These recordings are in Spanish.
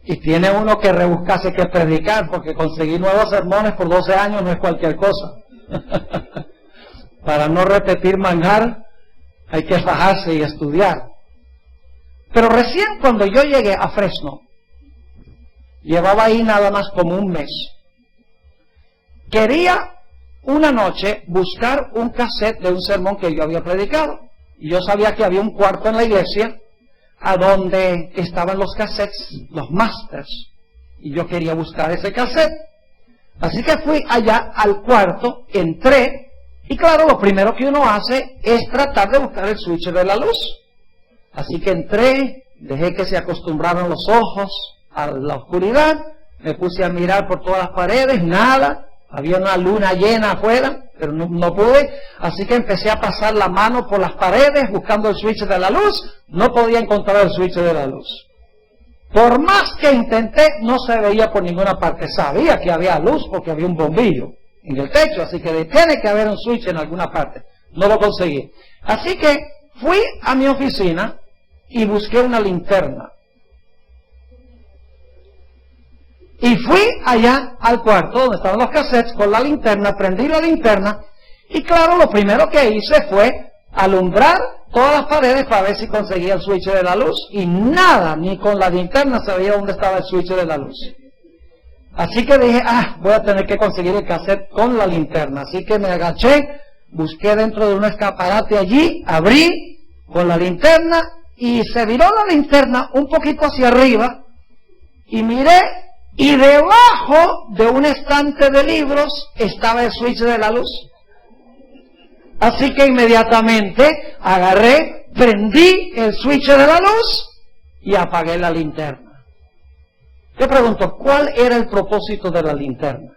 Y tiene uno que rebuscarse que predicar, porque conseguir nuevos sermones por 12 años no es cualquier cosa. Para no repetir manjar, hay que fajarse y estudiar. Pero recién cuando yo llegué a Fresno, llevaba ahí nada más como un mes, quería una noche buscar un cassette de un sermón que yo había predicado. Y yo sabía que había un cuarto en la iglesia a donde estaban los cassettes, los masters. Y yo quería buscar ese cassette. Así que fui allá al cuarto, entré, y claro, lo primero que uno hace es tratar de buscar el switch de la luz. Así que entré, dejé que se acostumbraran los ojos a la oscuridad, me puse a mirar por todas las paredes, nada. Había una luna llena afuera, pero no pude, así que empecé a pasar la mano por las paredes buscando el switch de la luz. No podía encontrar el switch de la luz. Por más que intenté, no se veía por ninguna parte. Sabía que había luz porque había un bombillo en el techo, así que tiene que haber un switch en alguna parte. No lo conseguí. Así que fui a mi oficina y busqué una linterna. Y fui allá al cuarto donde estaban los cassettes con la linterna, prendí la linterna y claro, lo primero que hice fue alumbrar todas las paredes para ver si conseguía el switch de la luz y nada, ni con la linterna sabía dónde estaba el switch de la luz. Así que dije, voy a tener que conseguir el cassette con la linterna. Así que me agaché, busqué dentro de un escaparate allí, abrí con la linterna y se viró la linterna un poquito hacia arriba y miré. Y debajo de un estante de libros estaba el switch de la luz. Así que inmediatamente agarré, prendí el switch de la luz y apagué la linterna. Yo pregunto, ¿cuál era el propósito de la linterna?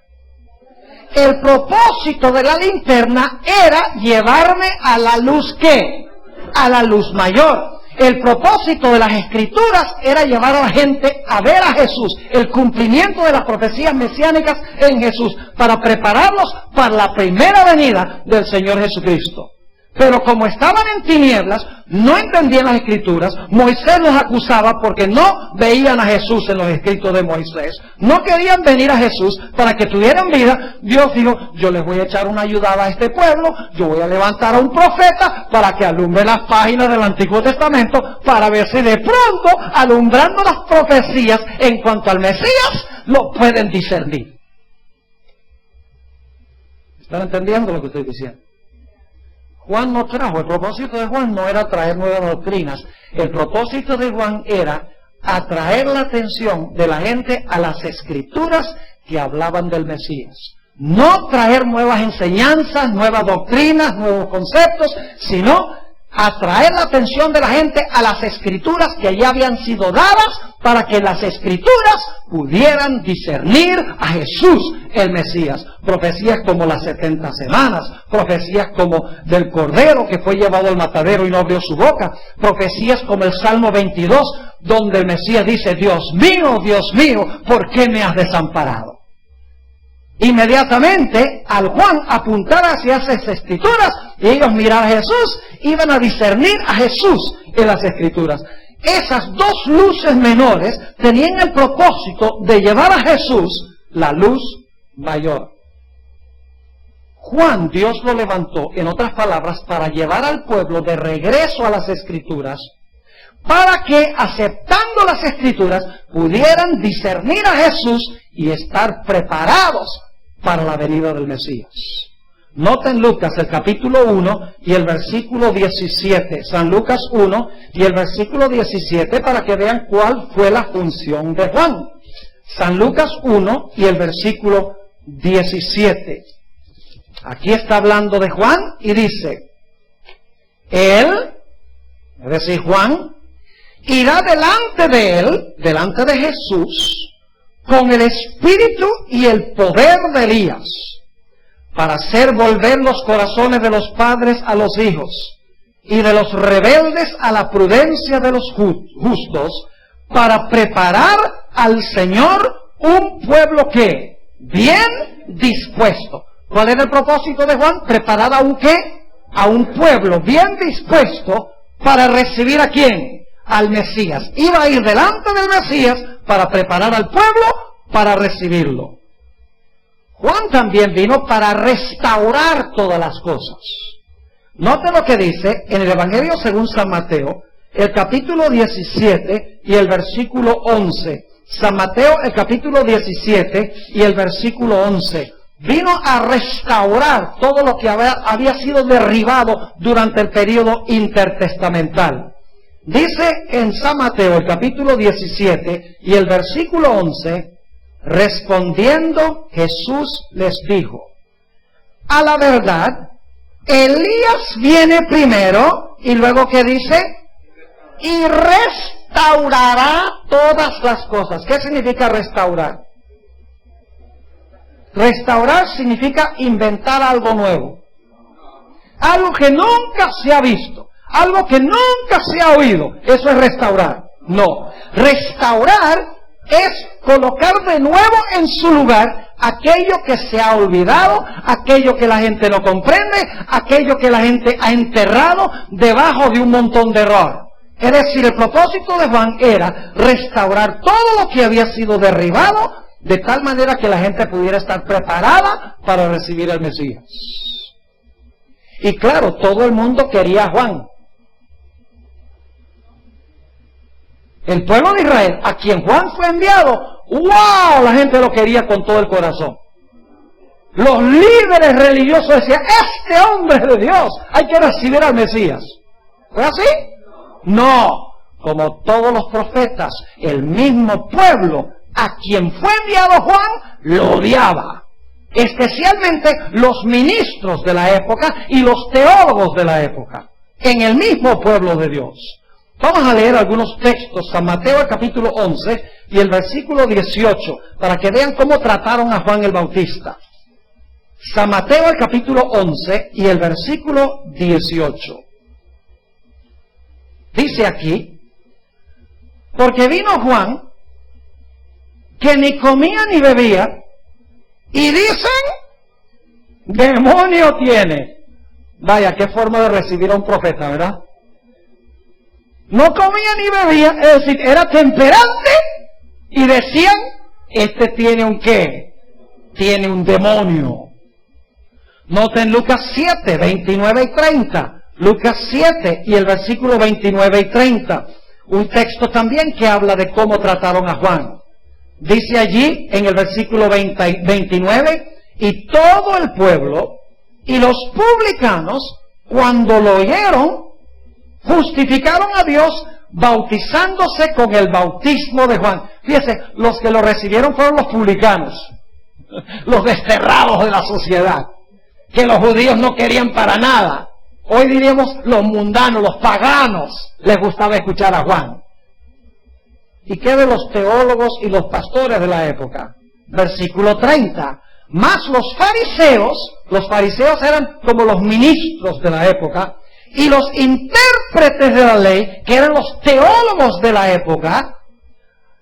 El propósito de la linterna era llevarme a la luz ¿qué? A la luz mayor. El propósito de las Escrituras era llevar a la gente a ver a Jesús, el cumplimiento de las profecías mesiánicas en Jesús, para prepararlos para la primera venida del Señor Jesucristo. Pero como estaban en tinieblas, no entendían las Escrituras, Moisés los acusaba porque no veían a Jesús en los escritos de Moisés, no querían venir a Jesús para que tuvieran vida. Dios dijo, yo les voy a echar una ayudada a este pueblo, yo voy a levantar a un profeta para que alumbre las páginas del Antiguo Testamento, para ver si de pronto, alumbrando las profecías en cuanto al Mesías, lo pueden discernir. ¿Están entendiendo lo que estoy diciendo? Juan no trajo, el propósito de Juan no era traer nuevas doctrinas, el propósito de Juan era atraer la atención de la gente a las Escrituras que hablaban del Mesías. No traer nuevas enseñanzas, nuevas doctrinas, nuevos conceptos, sino atraer la atención de la gente a las Escrituras que ya habían sido dadas para que las Escrituras pudieran discernir a Jesús, el Mesías. Profecías como las 70 semanas, profecías como del Cordero que fue llevado al matadero y no abrió su boca, profecías como el Salmo 22, donde el Mesías dice, Dios mío, ¿por qué me has desamparado? Inmediatamente, al Juan apuntar hacia esas Escrituras y ellos mirar a Jesús, iban a discernir a Jesús en las Escrituras. Esas dos luces menores tenían el propósito de llevar a Jesús la luz mayor. Juan, Dios lo levantó, en otras palabras, para llevar al pueblo de regreso a las Escrituras, para que, aceptando las Escrituras, pudieran discernir a Jesús y estar preparados para la venida del Mesías. Noten Lucas, el capítulo 1 y el versículo 17. San Lucas 1 y el versículo 17 para que vean cuál fue la función de Juan. San Lucas 1 y el versículo 17. Aquí está hablando de Juan y dice, él, es decir, Juan, irá delante de él, delante de Jesús, con el espíritu y el poder de Elías, para hacer volver los corazones de los padres a los hijos, y de los rebeldes a la prudencia de los justos, para preparar al Señor un pueblo que, bien dispuesto. ¿Cuál era el propósito de Juan? Preparar a un ¿qué? A un pueblo bien dispuesto para recibir ¿a quién? Al Mesías. Iba a ir delante del Mesías para preparar al pueblo para recibirlo. Juan también vino para restaurar todas las cosas. Note lo que dice en el Evangelio según San Mateo, el capítulo 17 y el versículo 11. San Mateo, el capítulo 17 y el versículo 11. Vino a restaurar todo lo que había sido derribado durante el período intertestamental. Dice en San Mateo, el capítulo 17 y el versículo 11, respondiendo Jesús les dijo, a la verdad, Elías viene primero, y luego ¿qué dice? Y restaurará todas las cosas. ¿Qué significa restaurar? Restaurar significa inventar algo nuevo. Algo que nunca se ha visto. Algo que nunca se ha oído. Eso es restaurar. No. Restaurar es colocar de nuevo en su lugar aquello que se ha olvidado, aquello que la gente no comprende, aquello que la gente ha enterrado debajo de un montón de error. Es decir, el propósito de Juan era restaurar todo lo que había sido derribado, de tal manera que la gente pudiera estar preparada para recibir al Mesías. Y claro, todo el mundo quería a Juan. El pueblo de Israel, a quien Juan fue enviado, ¡wow! La gente lo quería con todo el corazón. Los líderes religiosos decían, este hombre es de Dios, hay que recibir al Mesías. ¿Fue así? No, como todos los profetas, el mismo pueblo a quien fue enviado Juan lo odiaba. Especialmente los ministros de la época y los teólogos de la época, en el mismo pueblo de Dios. Vamos a leer algunos textos, San Mateo el capítulo 11 y el versículo 18, para que vean cómo trataron a Juan el Bautista. San Mateo el capítulo 11 y el versículo 18. Dice aquí, porque vino Juan, que ni comía ni bebía, y dicen, demonio tiene. Vaya, qué forma de recibir a un profeta, ¿verdad? No comía ni bebía, es decir, era temperante, y decían, este tiene un ¿qué? Tiene un demonio. Noten Lucas 7, 29 y 30. Lucas 7 y el versículo 29 y 30. Un texto también que habla de cómo trataron a Juan. Dice allí en el versículo 29, y todo el pueblo y los publicanos, cuando lo oyeron, justificaron a Dios bautizándose con el bautismo de Juan. Fíjese, los que lo recibieron fueron los publicanos, los desterrados de la sociedad, que los judíos no querían para nada. Hoy diríamos los mundanos, los paganos, les gustaba escuchar a Juan. ¿Y qué de los teólogos y los pastores de la época? Versículo 30. Más los fariseos eran como los ministros de la época, y los intérpretes de la ley, que eran los teólogos de la época,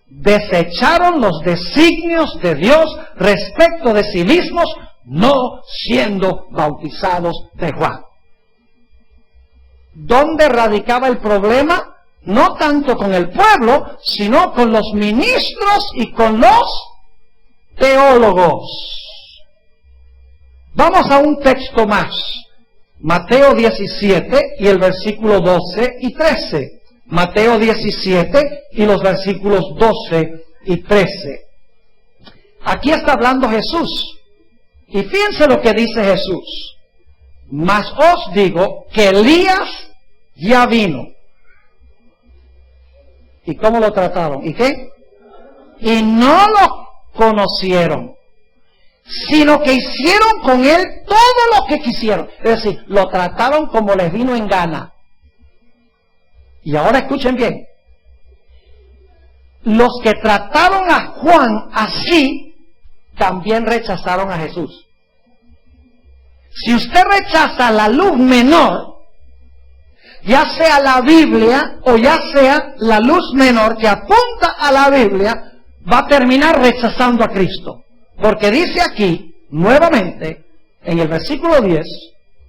desecharon los designios de Dios respecto de sí mismos, no siendo bautizados de Juan. ¿Dónde radicaba el problema? No tanto con el pueblo, sino con los ministros y con los teólogos. Vamos a un texto más. Mateo 17 y el versículo 12 y 13. Mateo 17 y los versículos 12 y 13. Aquí está hablando Jesús. Y fíjense lo que dice Jesús. Mas os digo que Elías ya vino. ¿Y cómo lo trataron? ¿Y qué? Y no lo conocieron, sino que hicieron con él todo lo que quisieron. Es decir, lo trataron como les vino en gana. Y ahora escuchen bien. Los que trataron a Juan así, también rechazaron a Jesús. Si usted rechaza la luz menor, ya sea la Biblia o ya sea la luz menor que apunta a la Biblia, va a terminar rechazando a Cristo. Porque dice aquí, nuevamente, en el versículo 10,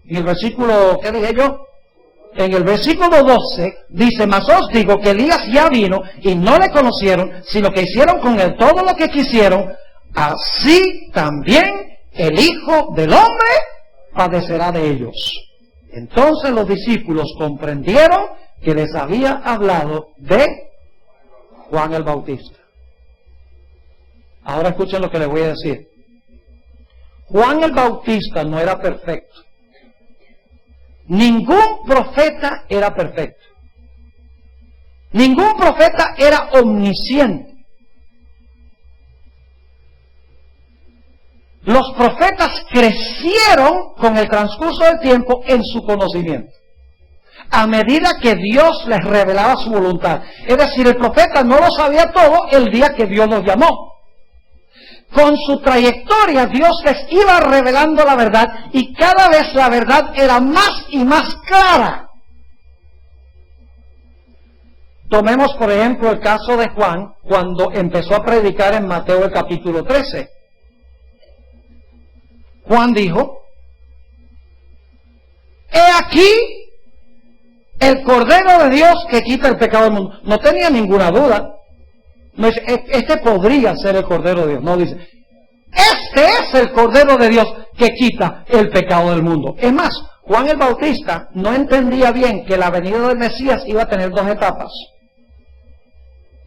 en el versículo, ¿qué dije yo? en el versículo 12, dice, mas os digo que Elías ya vino y no le conocieron, sino que hicieron con él todo lo que quisieron, así también el Hijo del Hombre padecerá de ellos. Entonces los discípulos comprendieron que les había hablado de Juan el Bautista. Ahora escuchen lo que les voy a decir. Juan el Bautista no era perfecto. Ningún profeta era perfecto. Ningún profeta era omnisciente. Los profetas crecieron con el transcurso del tiempo en su conocimiento, a medida que Dios les revelaba su voluntad. Es decir, el profeta no lo sabía todo el día que Dios los llamó. Con su trayectoria Dios les iba revelando la verdad y cada vez la verdad era más y más clara. Tomemos por ejemplo el caso de Juan cuando empezó a predicar en Mateo el capítulo 13. Juan dijo, he aquí el Cordero de Dios que quita el pecado del mundo. No tenía ninguna duda. No dice, este podría ser el Cordero de Dios. No, dice, este es el Cordero de Dios que quita el pecado del mundo. Es más, Juan el Bautista no entendía bien que la venida del Mesías iba a tener dos etapas.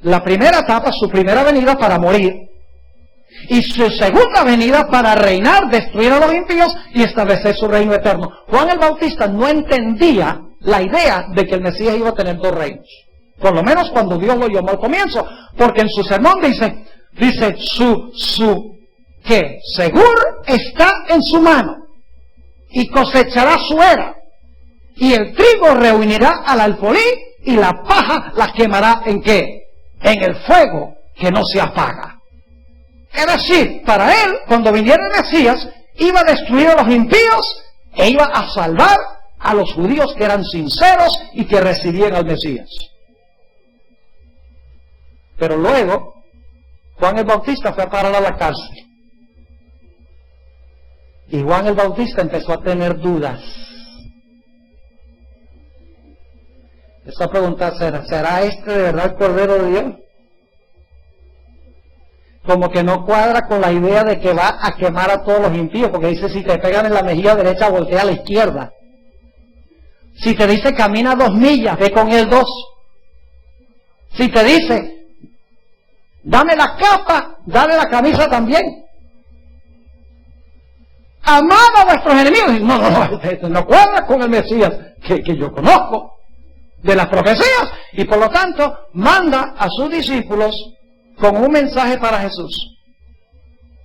La primera etapa, su primera venida para morir, y su segunda venida para reinar, destruir a los impíos y establecer su reino eterno. Juan el Bautista no entendía la idea de que el Mesías iba a tener dos reinos. Por lo menos cuando Dios lo llamó al comienzo. Porque en su sermón dice, que seguro está en su mano y cosechará su era. Y el trigo reunirá al alfolí y la paja la quemará ¿en qué? En el fuego que no se apaga. Es decir, para él, cuando viniera el Mesías, iba a destruir a los impíos e iba a salvar a los judíos que eran sinceros y que recibían al Mesías. Pero luego, Juan el Bautista fue a parar a la cárcel. Y Juan el Bautista empezó a tener dudas. Empezó a preguntar, ¿será este de verdad el Cordero de Dios? Como que no cuadra con la idea de que va a quemar a todos los impíos, porque dice, si te pegan en la mejilla derecha, voltea a la izquierda. Si te dice, camina 2 millas, ve con él 2. Si te dice, dame la capa, dale la camisa también. Amad a vuestros enemigos. No cuadra con el Mesías que yo conozco de las profecías. Y por lo tanto, manda a sus discípulos con un mensaje para Jesús.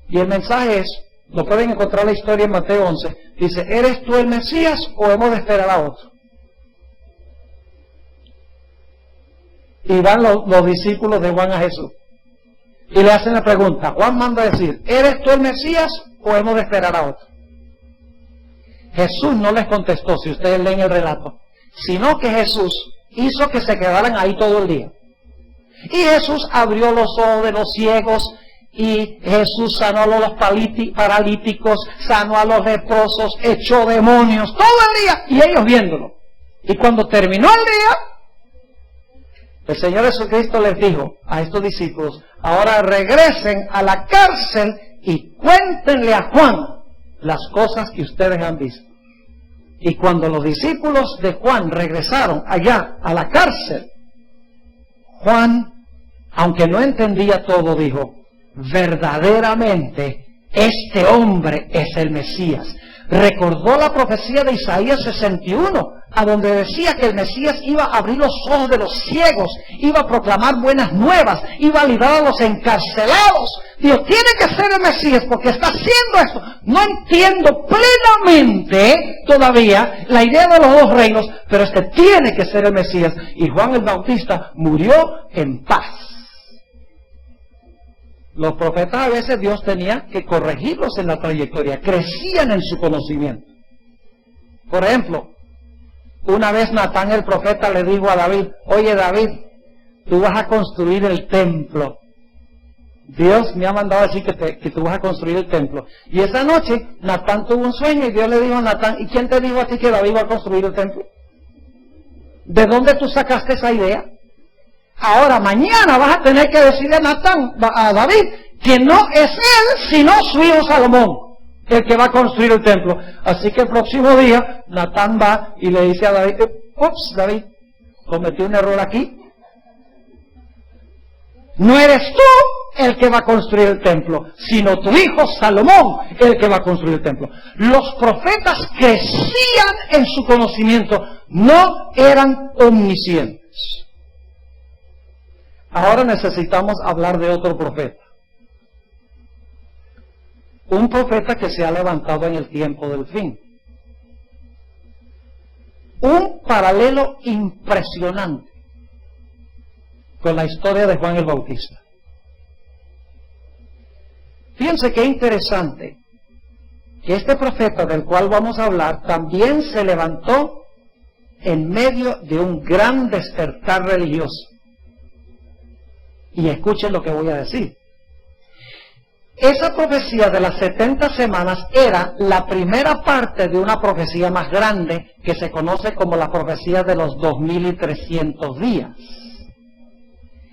Y el mensaje es, lo pueden encontrar la historia en Mateo 11, dice, ¿eres tú el Mesías o hemos de esperar a otro? Y van los discípulos de Juan a Jesús y le hacen la pregunta. Juan manda a decir, ¿eres tú el Mesías o hemos de esperar a otro? Jesús no les contestó, si ustedes leen el relato, sino que Jesús hizo que se quedaran ahí todo el día. Y Jesús abrió los ojos de los ciegos, y Jesús sanó a los paralíticos, sanó a los leprosos, echó demonios, todo el día, y ellos viéndolo. Y cuando terminó el día, el Señor Jesucristo les dijo a estos discípulos, ahora regresen a la cárcel y cuéntenle a Juan las cosas que ustedes han visto. Y cuando los discípulos de Juan regresaron allá a la cárcel, Juan, aunque no entendía todo, dijo, verdaderamente este hombre es el Mesías. Recordó la profecía de Isaías 61, a donde decía que el Mesías iba a abrir los ojos de los ciegos, iba a proclamar buenas nuevas, iba a librar a los encarcelados. Dios tiene que ser el Mesías porque está haciendo esto. No entiendo plenamente todavía la idea de los dos reinos, pero este tiene que ser el Mesías. Y Juan el Bautista murió en paz. Los profetas a veces Dios tenía que corregirlos en la trayectoria, crecían en su conocimiento. Por ejemplo, una vez Natán el profeta le dijo a David, oye David, tú vas a construir el templo. Dios me ha mandado a decir que tú vas a construir el templo. Y esa noche Natán tuvo un sueño y Dios le dijo a Natán, ¿y quién te dijo a ti que David va a construir el templo? ¿De dónde tú sacaste esa idea? Ahora, mañana vas a tener que decirle a David que no es él, sino su hijo Salomón, el que va a construir el templo. Así que el próximo día, Natán va y le dice a David, ups, David, cometí un error aquí. No eres tú el que va a construir el templo, sino tu hijo Salomón el que va a construir el templo. Los profetas crecían en su conocimiento, no eran omniscientes. Ahora necesitamos hablar de otro profeta. Un profeta que se ha levantado en el tiempo del fin. Un paralelo impresionante con la historia de Juan el Bautista. Fíjense qué interesante que este profeta del cual vamos a hablar también se levantó en medio de un gran despertar religioso. Y escuchen lo que voy a decir. Esa profecía de las 70 semanas era la primera parte de una profecía más grande que se conoce como la profecía de los 2300 días.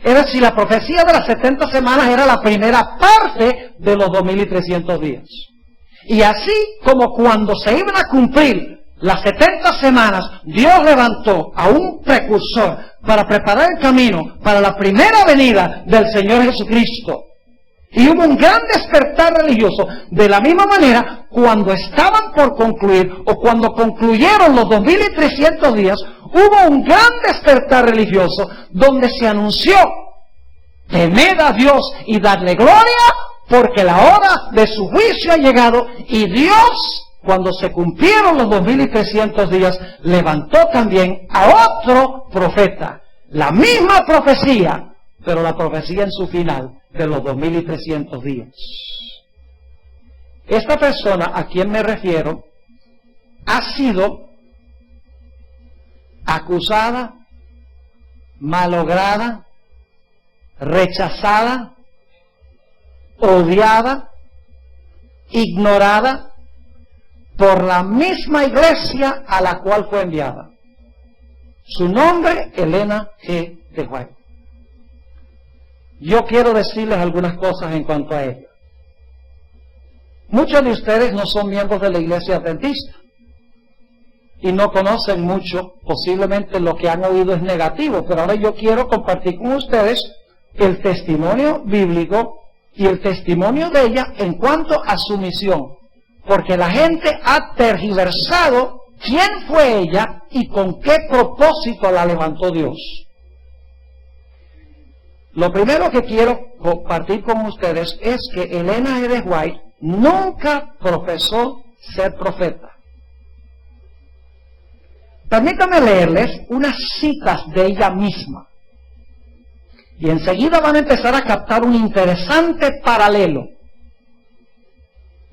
Es decir, la profecía de las 70 semanas era la primera parte de los 2300 días. Y así como cuando se iban a cumplir las 70 semanas, Dios levantó a un precursor para preparar el camino para la primera venida del Señor Jesucristo. Y hubo un gran despertar religioso. De la misma manera, cuando estaban por concluir, o cuando concluyeron los 2300 días, hubo un gran despertar religioso, donde se anunció, temed a Dios y dadle gloria, porque la hora de su juicio ha llegado, y Dios, cuando se cumplieron los 2300 días, levantó también a otro profeta. La misma profecía, pero la profecía en su final, de los 2300 días. Esta persona a quien me refiero ha sido acusada, malograda, rechazada, odiada, ignorada por la misma iglesia a la cual fue enviada. Su nombre, Elena G. de White. Yo quiero decirles algunas cosas en cuanto a ella. Muchos de ustedes no son miembros de la iglesia adventista y no conocen mucho, posiblemente lo que han oído es negativo, pero ahora yo quiero compartir con ustedes el testimonio bíblico y el testimonio de ella en cuanto a su misión, porque la gente ha tergiversado quién fue ella y con qué propósito la levantó Dios. Lo primero que quiero compartir con ustedes es que Elena G. de White nunca profesó ser profeta. Permítanme leerles unas citas de ella misma. Y enseguida van a empezar a captar un interesante paralelo.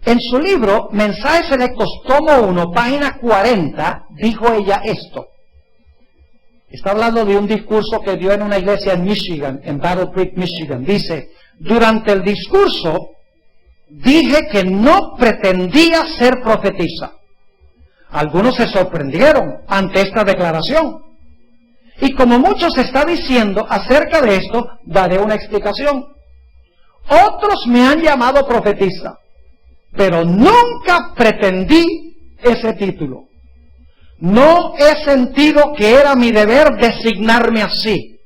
En su libro, Mensajes Selectos, tomo 1, página 40, dijo ella esto. Está hablando de un discurso que dio en una iglesia en Michigan, en Battle Creek, Michigan. Dice, durante el discurso dije que no pretendía ser profetisa. Algunos se sorprendieron ante esta declaración. Y como mucho se está diciendo acerca de esto, daré una explicación. Otros me han llamado profetisa, pero nunca pretendí ese título. No he sentido que era mi deber designarme así.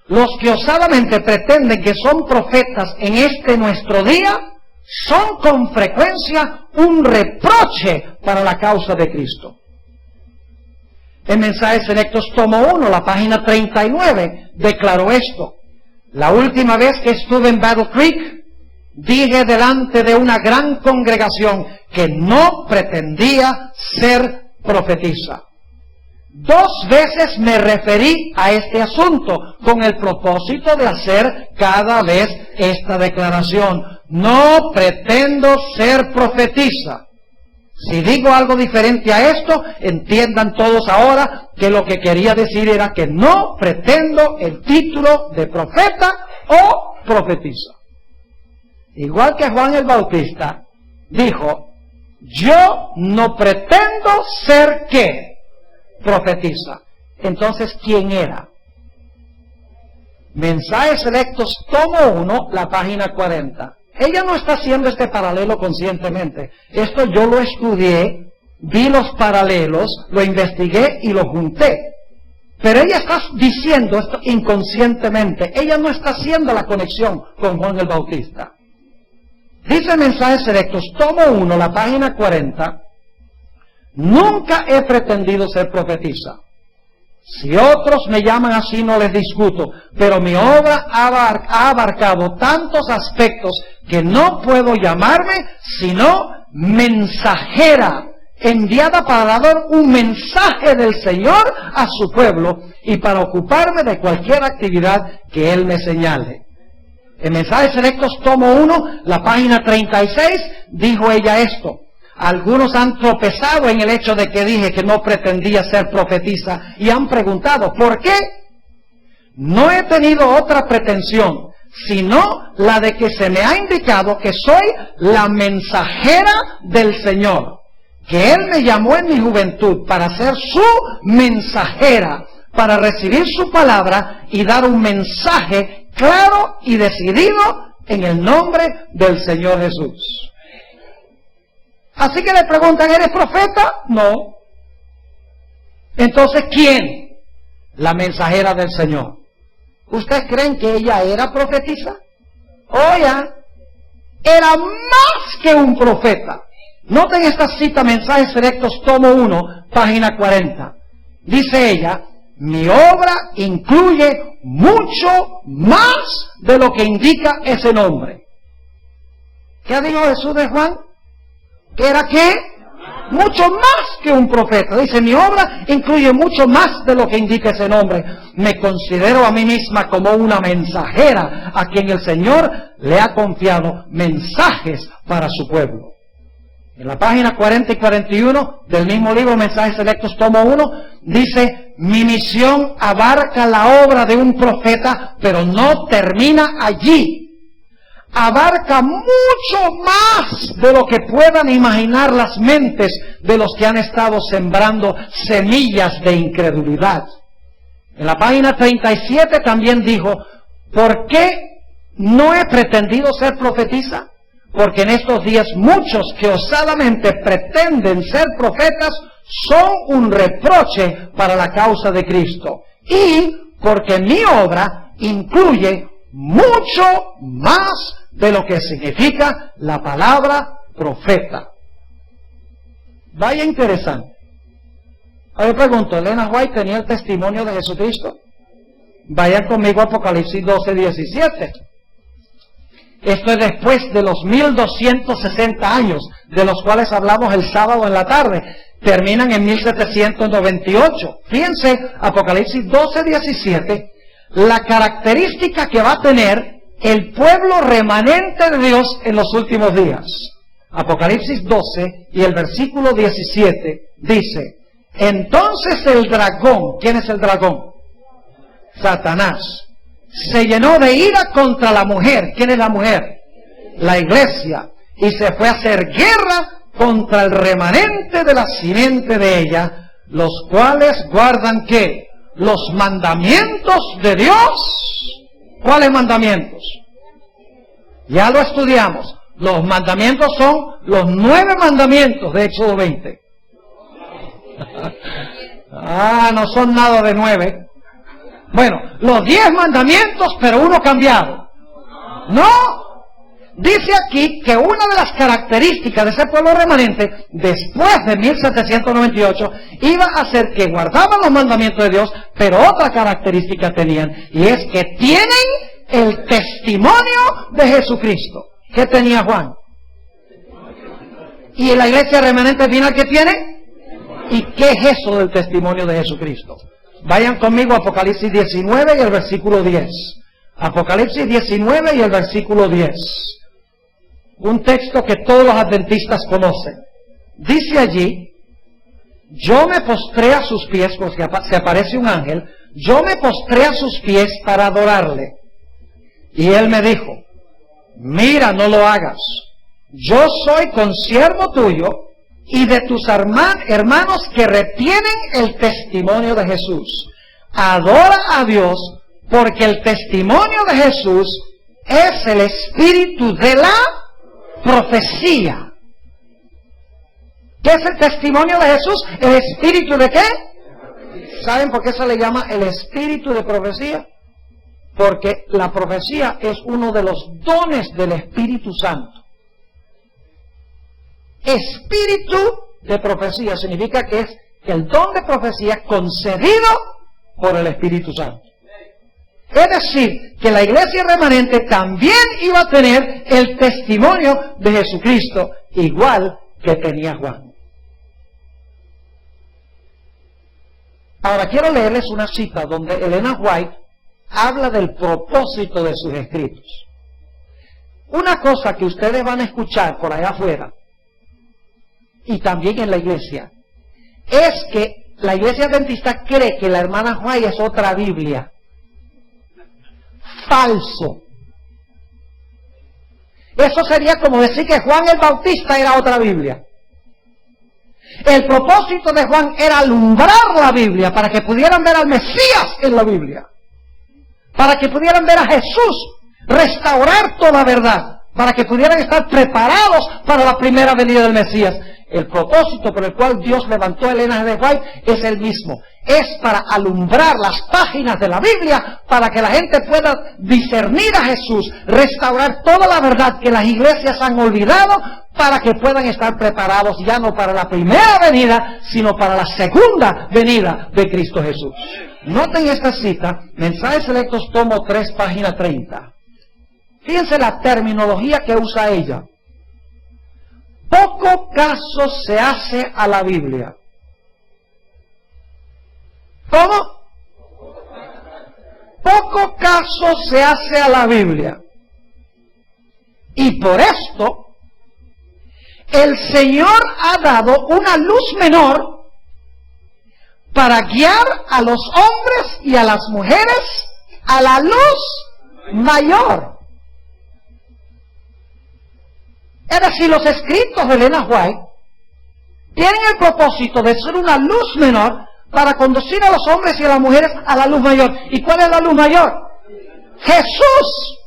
Los que osadamente pretenden que son profetas en este nuestro día, son con frecuencia un reproche para la causa de Cristo. En Mensajes Selectos, tomo 1, la página 39, declaró esto. La última vez que estuve en Battle Creek, dije delante de una gran congregación que no pretendía ser profetisa. 2 veces me referí a este asunto con el propósito de hacer cada vez esta declaración. No pretendo ser profetisa. Si digo algo diferente a esto, entiendan todos ahora que lo que quería decir era que no pretendo el título de profeta o profetisa. Igual que Juan el Bautista dijo, yo no pretendo ser ¿qué? Profetisa. entonces ¿quién era? Mensajes Selectos, tomo 1, la página 40. Ella no está haciendo este paralelo conscientemente. Esto yo lo estudié, vi los paralelos, lo investigué y lo junté. Pero ella está diciendo esto inconscientemente. Ella no está haciendo la conexión con Juan el Bautista. Dice Mensajes Selectos, tomo 1, la página 40. Nunca he pretendido ser profetisa. Si otros me llaman así no les discuto, pero mi obra ha abarcado tantos aspectos que no puedo llamarme sino mensajera, enviada para dar un mensaje del Señor a su pueblo y para ocuparme de cualquier actividad que Él me señale. En Mensajes Selectos, tomo 1, la página 36, dijo ella esto. Algunos han tropezado en el hecho de que dije que no pretendía ser profetisa y han preguntado, ¿por qué? No he tenido otra pretensión, sino la de que se me ha indicado que soy la mensajera del Señor, que Él me llamó en mi juventud para ser su mensajera, para recibir su palabra y dar un mensaje claro y decidido en el nombre del Señor Jesús. Así que le preguntan, ¿eres profeta? No. Entonces, ¿quién? La mensajera del Señor. ¿Ustedes creen que ella era profetisa? Oye, era más que un profeta. Noten esta cita, Mensajes Selectos, tomo 1, página 40. Dice ella, mi obra incluye mucho más de lo que indica ese nombre. ¿Qué dijo Jesús de Juan? ¿Que era qué? Mucho más que un profeta. Dice, mi obra incluye mucho más de lo que indica ese nombre. Me considero a mí misma como una mensajera a quien el Señor le ha confiado mensajes para su pueblo. En la página 40 y 41 del mismo libro, Mensajes Selectos, tomo 1, dice, mi misión abarca la obra de un profeta, pero no termina allí. Abarca mucho más de lo que puedan imaginar las mentes de los que han estado sembrando semillas de incredulidad. En la página 37 también dijo, ¿por qué no he pretendido ser profetisa? Porque en estos días muchos que osadamente pretenden ser profetas son un reproche para la causa de Cristo. Y porque mi obra incluye mucho más de lo que significa la palabra profeta. Vaya interesante. Ahora pregunto, ¿Elena White tenía el testimonio de Jesucristo? Vayan conmigo a Apocalipsis 12, 17. Esto es después de los 1260 años, de los cuales hablamos el sábado en la tarde. Terminan en 1798. Fíjense, Apocalipsis 12, 17, la característica que va a tener el pueblo remanente de Dios en los últimos días. Apocalipsis 12 y el versículo 17 dice, entonces el dragón, ¿quién es el dragón? Satanás, se llenó de ira contra la mujer. ¿Quién es la mujer? La iglesia. Y se fue a hacer guerra contra el remanente de la simiente de ella, los cuales guardan ¿qué? Los mandamientos de Dios. ¿Cuáles mandamientos? Ya lo estudiamos. Los mandamientos son los 9 mandamientos de Éxodo 20. No son nada de 9. Bueno, los 10 mandamientos, pero uno cambiado. No. Dice aquí que una de las características de ese pueblo remanente, después de 1798, iba a ser que guardaban los mandamientos de Dios, pero otra característica tenían, y es que tienen el testimonio de Jesucristo. ¿Qué tenía Juan? ¿Y la iglesia remanente final qué tiene? ¿Y qué es eso del testimonio de Jesucristo? Vayan conmigo a Apocalipsis 19 y el versículo 10. Apocalipsis 19 y el versículo 10. Un texto que todos los adventistas conocen. Dice allí, yo me postré a sus pies, porque se aparece un ángel, yo me postré a sus pies para adorarle. Y él me dijo, mira, no lo hagas. Yo soy consiervo tuyo y de tus hermanos que retienen el testimonio de Jesús. adora a Dios, porque el testimonio de Jesús es el espíritu de la profecía. ¿Qué es el testimonio de Jesús? ¿El espíritu de qué? ¿Saben por qué se le llama el espíritu de profecía? Porque la profecía es uno de los dones del Espíritu Santo. Espíritu de profecía significa que es el don de profecía concedido por el Espíritu Santo. Es decir, que la iglesia remanente también iba a tener el testimonio de Jesucristo, igual que tenía Juan. Ahora quiero leerles una cita donde Elena White habla del propósito de sus escritos. Una cosa que ustedes van a escuchar por allá afuera, y también en la iglesia, es que la iglesia adventista cree que la hermana White es otra Biblia. Falso. Eso sería como decir que Juan el Bautista era otra Biblia. El propósito de Juan era alumbrar la Biblia para que pudieran ver al Mesías en la Biblia, para que pudieran ver a Jesús, restaurar toda verdad, para que pudieran estar preparados para la primera venida del Mesías. El propósito por el cual Dios levantó a Elena de White es el mismo. Es para alumbrar las páginas de la Biblia, para que la gente pueda discernir a Jesús, restaurar toda la verdad que las iglesias han olvidado, para que puedan estar preparados ya no para la primera venida, sino para la segunda venida de Cristo Jesús. Noten esta cita, Mensajes Selectos, tomo 3, página 30. Fíjense la terminología que usa ella. Poco caso se hace a la Biblia. ¿Cómo? Poco caso se hace a la Biblia. Y por esto, el Señor ha dado una luz menor para guiar a los hombres y a las mujeres a la luz mayor. Es decir, los escritos de Elena White tienen el propósito de ser una luz menor para conducir a los hombres y a las mujeres a la luz mayor. ¿Y cuál es la luz mayor? Jesús.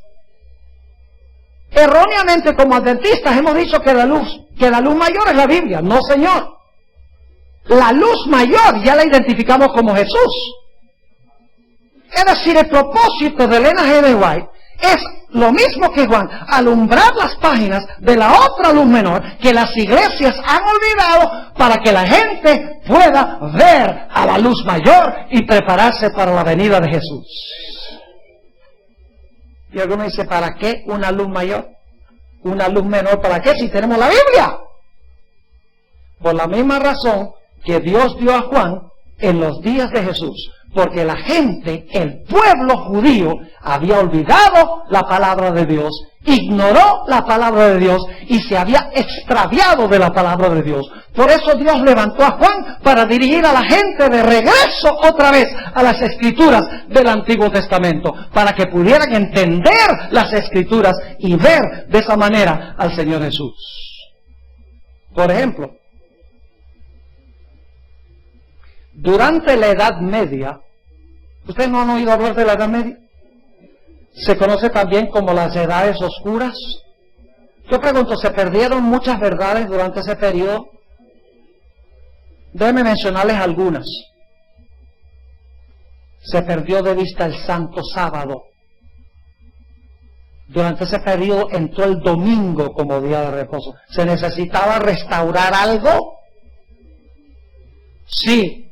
Erróneamente, como adventistas, hemos dicho que la luz mayor es la Biblia. No, señor. La luz mayor ya la identificamos como Jesús. Es decir, el propósito de Elena G. White es lo mismo que Juan, alumbrar las páginas de la otra luz menor que las iglesias han olvidado, para que la gente pueda ver a la luz mayor y prepararse para la venida de Jesús. Y alguno dice, ¿para qué una luz mayor? Una luz menor, ¿para qué si tenemos la Biblia? Por la misma razón que Dios dio a Juan en los días de Jesús. Porque la gente, el pueblo judío, había olvidado la palabra de Dios, ignoró la palabra de Dios y se había extraviado de la palabra de Dios. Por eso Dios levantó a Juan para dirigir a la gente de regreso otra vez a las Escrituras del Antiguo Testamento, para que pudieran entender las Escrituras y ver de esa manera al Señor Jesús. Por ejemplo, durante la Edad Media, ¿ustedes no han oído hablar de la Edad Media? Se conoce también como las Edades Oscuras. Yo pregunto, ¿se perdieron muchas verdades durante ese periodo? Déjenme mencionarles algunas. Se perdió de vista el Santo Sábado. Durante ese periodo entró el domingo como día de reposo. ¿Se necesitaba restaurar algo? Sí.